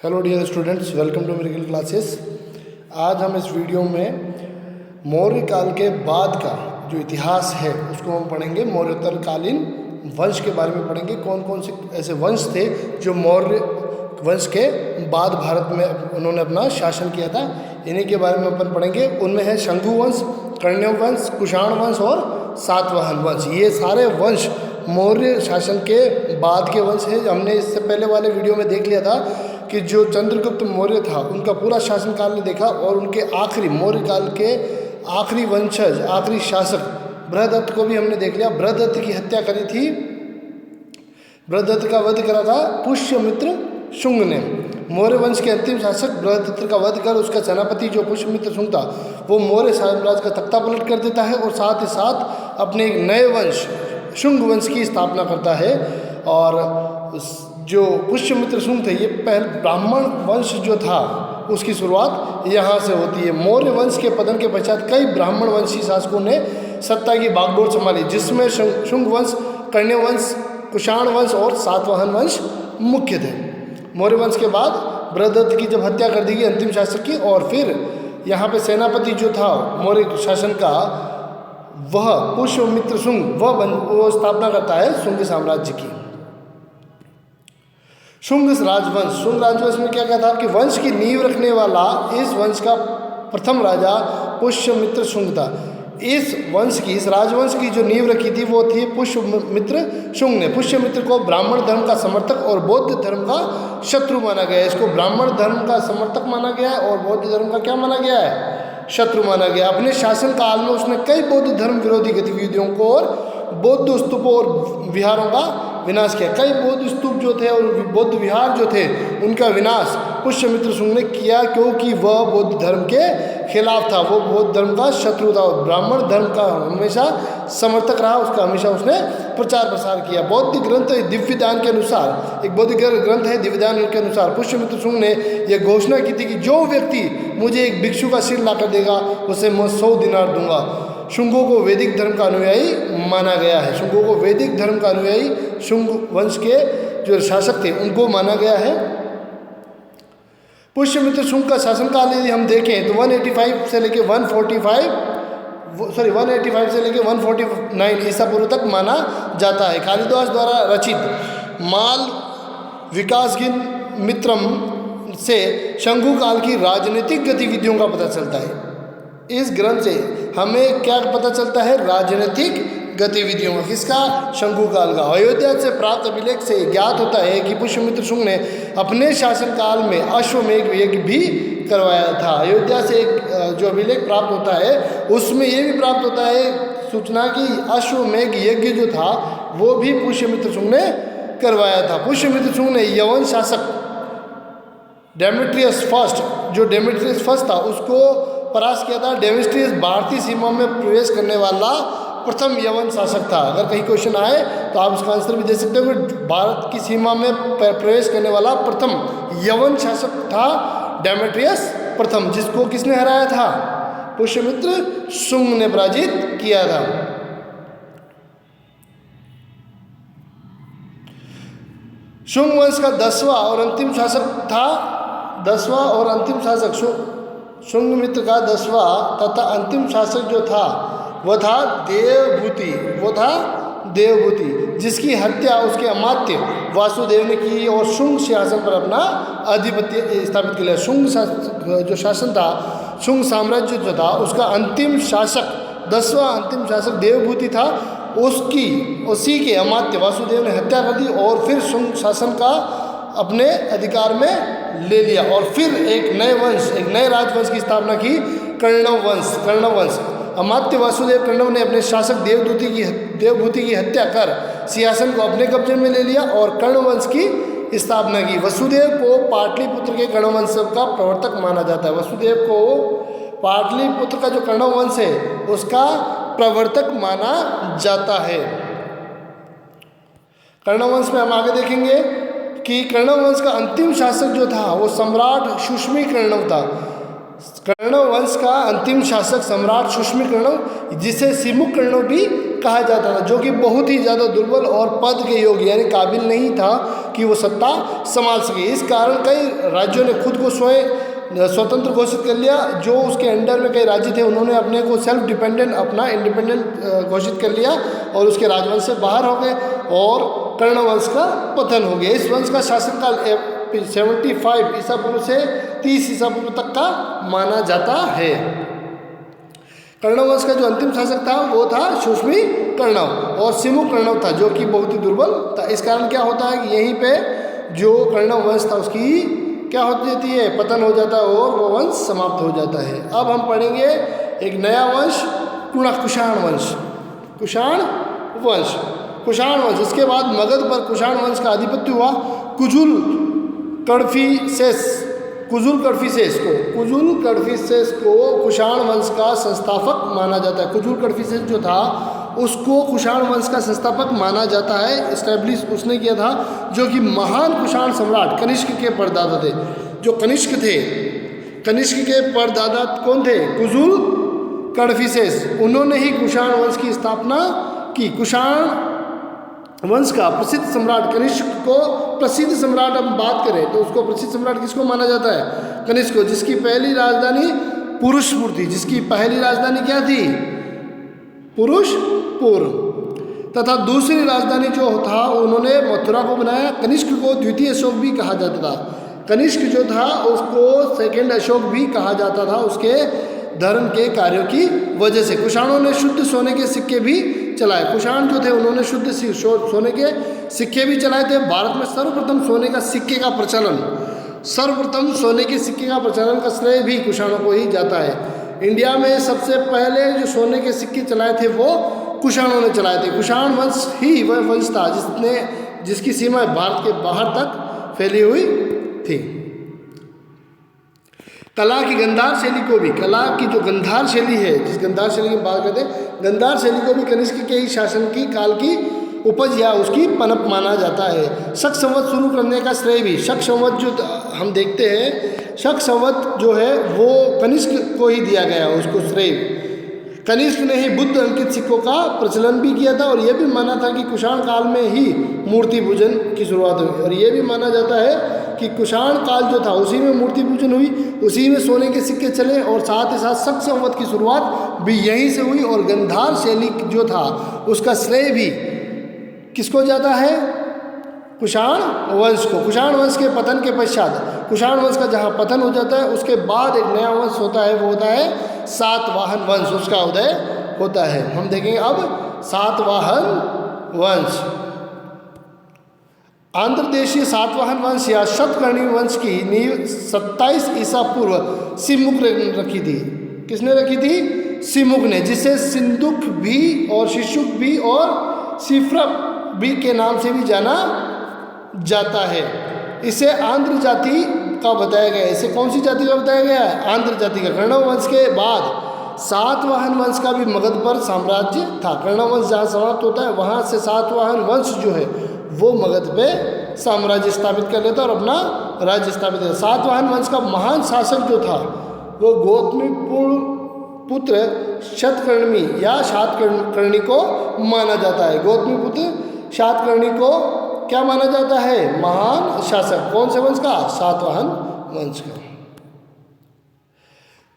Hello dear students, welcome to Miracle classes. आज हम इस वीडियो में मौर्य काल के बाद का जो इतिहास है उसको हम पढ़ेंगे। मौर्योत्तरकालीन वंश के बारे में पढ़ेंगे। कौन कौन से ऐसे वंश थे जो मौर्य वंश के बाद भारत में उन्होंने अपना शासन किया था, इन्हीं के बारे में अपन पढ़ेंगे। उनमें है शंगु वंश, कण्य वंश, कुषाण वंश और सातवाहन वंश। ये सारे वंश मौर्य शासन के बाद के वंश हैं। हमने इससे पहले वाले वीडियो में देख लिया था कि जो चंद्रगुप्त मौर्य था उनका पूरा शासनकाल ने देखा, और उनके आखिरी मौर्य काल के आखिरी वंशज, आखिरी शासक बृहदत्त को भी हमने देख लिया। बृहदत्त की हत्या करी थी, बृहदत्त का वध करा था पुष्यमित्र शुंग ने। मौर्य वंश के अंतिम शासक बृहदत्त का वध कर उसका सेनापति जो पुष्यमित्र शुंग था वो मौर्य साम्राज्य का तख्ता पलट कर देता है, और साथ ही साथ अपने एक नए वंश शुंग वंश की स्थापना करता है। और जो पुष्यमित्र शुंग थे, ये पहले ब्राह्मण वंश जो था उसकी शुरुआत यहाँ से होती है। मौर्य वंश के पतन के पश्चात कई ब्राह्मण वंशी शासकों ने सत्ता की बागडोर संभाली, जिसमें शुंग वंश, कण्य वंश, कुषाण वंश और सातवाहन वंश मुख्य थे। मौर्य वंश के बाद बृहदत्त की जब हत्या कर दी गई अंतिम शासक की, और फिर यहाँ पे सेनापति जो था मौर्य शासन का, वह पुष्यमित्र शुंग, वो स्थापना करता है शुंग साम्राज्य की। शुंग राजवंश, शुंग राजवंश में क्या था कि वंश की नींव रखने वाला इस वंश का प्रथम राजा पुष्यमित्र शुंग था। इस वंश की, इस राजवंश की जो नींव रखी थी वो थी पुष्यमित्र शुंग ने। पुष्यमित्र को ब्राह्मण धर्म का समर्थक और बौद्ध धर्म का शत्रु माना गया है। इसको ब्राह्मण धर्म का समर्थक माना गया है और बौद्ध धर्म का क्या माना गया है? शत्रु माना गया। अपने शासन काल में उसने कई बौद्ध धर्म विरोधी गतिविधियों को और बौद्ध स्तूपों और विहारों का विनाश किया। कई बौद्ध स्तूप जो थे और बौद्ध विहार जो थे उनका विनाश पुष्यमित्र शुंग ने किया, क्योंकि वह बौद्ध धर्म के खिलाफ था, वो बौद्ध धर्म का शत्रु था और ब्राह्मण धर्म का हमेशा समर्थक रहा। उसका हमेशा उसने प्रचार प्रसार किया। बौद्ध ग्रंथ दिव्यदान के अनुसार, एक बौद्ध ग्रंथ है दिव्यदान के अनुसार, पुष्यमित्र शुंग ने यह घोषणा की थी कि जो व्यक्ति मुझे एक भिक्षु का सिर लाकर देगा उसे मैं 100 दिनार दूंगा। शुंगों को वैदिक धर्म का अनुयायी माना गया है। शुंगों को वैदिक धर्म का अनुयायी, शुंग वंश के जो शासक थे उनको माना गया है। पुष्यमित्र शुंग का शासनकाल यदि हम देखें तो 185 से लेकर 149 ईसा पूर्व तक माना जाता है। कालिदास द्वारा रचित माल विकासगिन मित्रम से शंगु काल की राजनीतिक गतिविधियों का पता चलता है। इस ग्रंथ से हमें क्या पता चलता है? राजनीतिक गतिविधियों का। किसका? शंगु काल का। अयोध्या से प्राप्त अभिलेख से ज्ञात होता है कि पुष्यमित्र शुंग ने अपने शासनकाल में अश्वमेध यज्ञ भी करवाया था। अयोध्या से एक जो अभिलेख प्राप्त होता है उसमें ये भी प्राप्त होता है सूचना कि अश्वमेध यज्ञ जो था वो भी पुष्यमित्र शुंग ने करवाया था। पुष्यमित्र शुंग ने यवन शासक डेमेट्रियस फर्स्ट, जो डेमेट्रियस फर्स्ट था, उसको परास्त किया था। डेमेट्रियस भारतीय सीमा में प्रवेश करने वाला प्रथम यवन शासक था। अगर कहीं क्वेश्चन आए तो आप उसका आंसर भी दे सकते हो कि भारत की सीमा में प्रवेश करने वाला प्रथम यवन शासक था डेमेट्रियस प्रथम, जिसको किसने हराया था? पुष्यमित्र शुंग ने पराजित किया था। शुंग वंश का 10वां और अंतिम शासक था, 10वां और अंतिम शासक शुंग मित्र का 10वां तथा अंतिम शासक जो था वह था देवभूति, जिसकी हत्या उसके अमात्य वासुदेव ने की और शुंग शासन पर अपना आधिपत्य स्थापित किया। शुंग जो शासन था, शुंग साम्राज्य जो था, उसका अंतिम शासक 10वां अंतिम शासक देवभूति था। उसी के अमात्य वासुदेव ने हत्या कर दी और फिर शुंग शासन का अपने अधिकार में ले लिया, और फिर एक नए राजवंश की स्थापना की, कर्णव वंश। अमात्य वासुदेव कर्णव ने अपने शासक देवभूति की हत्या कर सिंहासन को अपने कब्जे में ले लिया और कर्णवंश की स्थापना की। वसुदेव को पाटलिपुत्र के कर्णवंश का प्रवर्तक माना जाता है। वसुदेव को पाटलिपुत्र का जो कर्णवंश है उसका प्रवर्तक माना जाता है। कर्णवंश में हम आगे देखेंगे कि कर्णवंश का अंतिम शासक जो था वो सम्राट सुष्मी कर्णव था। कर्णव वंश का अंतिम शासक सम्राट सुष्मी कर्णव, जिसे सिमुक कर्णव भी कहा जाता था, जो कि बहुत ही ज़्यादा दुर्बल और पद के योग्य यानी काबिल नहीं था कि वो सत्ता संभाल सके। इस कारण कई राज्यों ने खुद को स्वतंत्र घोषित कर लिया। जो उसके अंडर में कई राज्य थे उन्होंने अपने को सेल्फ डिपेंडेंट, अपना इंडिपेंडेंट घोषित कर लिया और उसके राजवंश से बाहर हो गए और कर्ण वंश का पतन हो गया। इस वंश का शासनकाल 75 ईसा पूर्व से 30 ईसा पूर्व तक का माना जाता है। कर्ण वंश का जो अंतिम शासक था वो था सुश्मी कर्णव और सिमु कर्णव था, जो कि बहुत ही दुर्बल था। इस कारण क्या होता है कि यहीं पे जो कर्णव वंश था उसकी क्या हो जाती है, पतन हो जाता है और वो वंश समाप्त हो जाता है। अब हम पढ़ेंगे एक नया वंश, कुषाण वंश। कुषाण वंश, कुषाण वंश। इसके बाद मगध पर कुषाण वंश का आधिपत्य हुआ। कुजुल कडफिसेस को कुषाण वंश का संस्थापक माना जाता है। कुजुल कडफिसेस जो था उसको कुषाण वंश का संस्थापक माना जाता है, इस्टेब्लिश उसने किया था, जो कि महान कुषाण सम्राट कनिष्क के परदादा थे। जो कनिष्क थे, कनिष्क के परदादा कौन थे? कुजुल कडफिसेस। उन्होंने ही कुषाण वंश की स्थापना की। कुषाण वंश का प्रसिद्ध सम्राट कनिष्क को, प्रसिद्ध सम्राट हम बात करें तो उसको प्रसिद्ध सम्राट किसको माना जाता है? कनिष्क को, जिसकी पहली राजधानी पुरुषपुर थी। जिसकी पहली राजधानी क्या थी? पुरुषपुर। तथा दूसरी राजधानी जो था उन्होंने मथुरा को बनाया। कनिष्क को द्वितीय अशोक भी कहा जाता था। कनिष्क जो था उसको सेकंड अशोक भी कहा जाता था, उसके धर्म के कार्यों की वजह से। कुषाणों ने शुद्ध सोने के सिक्के भी चलाए। कुषाण जो थे उन्होंने शुद्ध सोने के सिक्के भी चलाए थे। भारत में सर्वप्रथम सोने का सिक्के का प्रचलन, सर्वप्रथम सोने के सिक्के का प्रचलन का श्रेय भी कुषाणों को ही जाता है। इंडिया में सबसे पहले जो सोने के सिक्के चलाए थे वो कुषाणों ने चलाए थे। कुषाण वंश ही वह वंश था जिसकी सीमा भारत के बाहर तक फैली हुई थी। कला की गंधार शैली को भी, कला की जो गंधार शैली है, जिस गंधार शैली की बात करते हैं, गंधार शैली को भी कनिष्क के ही शासन की काल की उपज या उसकी पनप माना जाता है। शक संवत शुरू करने का श्रेय भी, शक संवत जो हम देखते हैं, शक संवत जो है वो कनिष्क को ही दिया गया, उसको श्रेय। कनिष्क ने ही बुद्ध अंकित सिक्कों का प्रचलन भी किया था और यह भी माना था कि कुषाण काल में ही मूर्ति पूजन की शुरुआत हुई। और यह भी माना जाता है कि कुषाण काल जो था उसी में मूर्ति पूजन हुई, उसी में सोने के सिक्के चले और साथ ही साथ शक संवत की शुरुआत भी यहीं से हुई। और गंधार शैली जो था उसका श्रेय भी किसको जाता है? कुषाण वंश को। कुषाण वंश के पतन के पश्चात, कुषाण वंश का जहाँ पतन हो जाता है उसके बाद एक नया वंश होता है, वो होता है सातवाहन वंश, उसका उदय होता है। हम देखेंगे अब सातवाहन वंश। आंध्र देशीय सातवाहन वंश या शतकर्णी वंश की नींव 27 ईसा पूर्व सिमुक ने रखी थी। किसने रखी थी? सिमुक ने, जिसे सिंधुक भी और शिशुक भी और सिफ्रप भी के नाम से भी जाना जाता है। इसे आंध्र जाति का बताया गया है। इसे कौन सी जाति का बताया गया है? आंध्र जाति का। कर्ण वंश के बाद सातवाहन वंश का भी मगध पर साम्राज्य था। कर्ण वंश जहाँ समाप्त होता है वहाँ से सातवाहन वंश जो है वो मगध पे साम्राज्य स्थापित कर लेता और अपना राज्य स्थापित करता। सातवाहन वंश का महान शासक जो था वो गौतमीपुत्र पुत्र शतकर्णी या शातकर्णी को माना जाता है। गौतमीपुत्र शातकर्णी को क्या माना जाता है? महान शासक। कौन से वंश का? सातवाहन वंश का।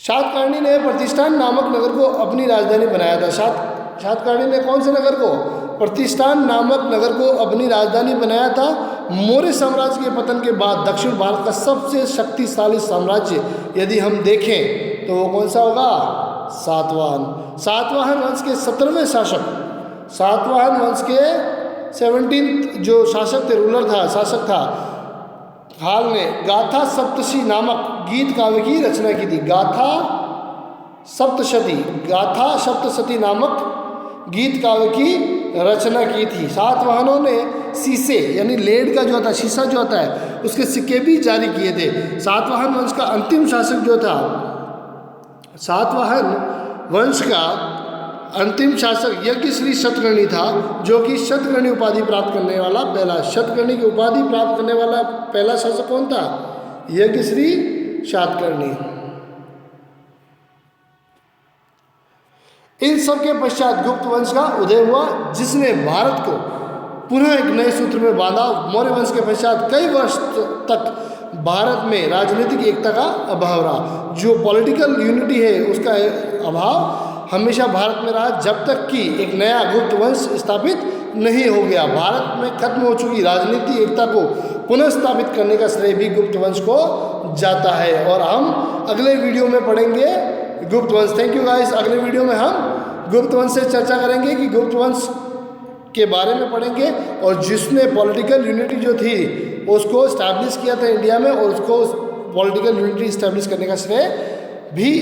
शातकर्णी ने प्रतिष्ठान नामक नगर को अपनी राजधानी बनाया था। शातकर्णी ने कौन से नगर को? प्रतिष्ठान नामक नगर को अपनी राजधानी बनाया था। मौर्य साम्राज्य के पतन के बाद दक्षिण भारत का सबसे शक्तिशाली साम्राज्य यदि हम देखें तो वो कौन सा होगा? सातवाहन। सातवाहन वंश के 17वें शासक, सातवाहन वंश के 17th जो शासक थे, रूलर था, शासक था, हाल ने गाथा सप्तशी नामक गीत काव्य की रचना की थी। गाथा सप्तशती नामक गीत काव्य की रचना की थी। सातवाहनों ने शीशे यानी लेड का जो होता है, शीशा जो होता है, उसके सिक्के भी जारी किए थे। सातवाहन वंश का अंतिम शासक जो था, सातवाहन वंश का अंतिम शासक यज्ञश्री शतकर्णी था, जो कि शतकर्णी उपाधि प्राप्त करने वाला पहला, शतकर्णी की उपाधि प्राप्त करने वाला पहला शासक कौन था? यज्ञश्री शातकर्णी। इन सब के पश्चात गुप्त वंश का उदय हुआ, जिसने भारत को पुनः एक नए सूत्र में बांधा। मौर्य वंश के पश्चात कई वर्ष तक भारत में राजनीतिक एकता का अभाव रहा। जो पॉलिटिकल यूनिटी है उसका अभाव हमेशा भारत में रहा, जब तक कि एक नया गुप्त वंश स्थापित नहीं हो गया। भारत में खत्म हो चुकी राजनीतिक एकता को पुनः स्थापित करने का श्रेय भी गुप्त वंश को जाता है। और हम अगले वीडियो में पढ़ेंगे गुप्त वंश। Thank you guys. अगले वीडियो में हम गुप्त वंश से चर्चा करेंगे कि गुप्त वंश के बारे में पढ़ेंगे और जिसने पॉलिटिकल यूनिटी जो थी उसको स्टैब्लिश किया था इंडिया में, और उसको पॉलिटिकल यूनिटी स्टैब्लिश करने का श्रेय भी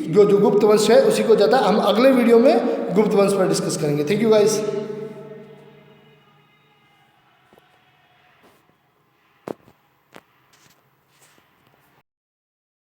जो गुप्त वंश है उसी को जाता है। हम अगले वीडियो में गुप्त वंश पर डिस्कस करेंगे। Thank you guys.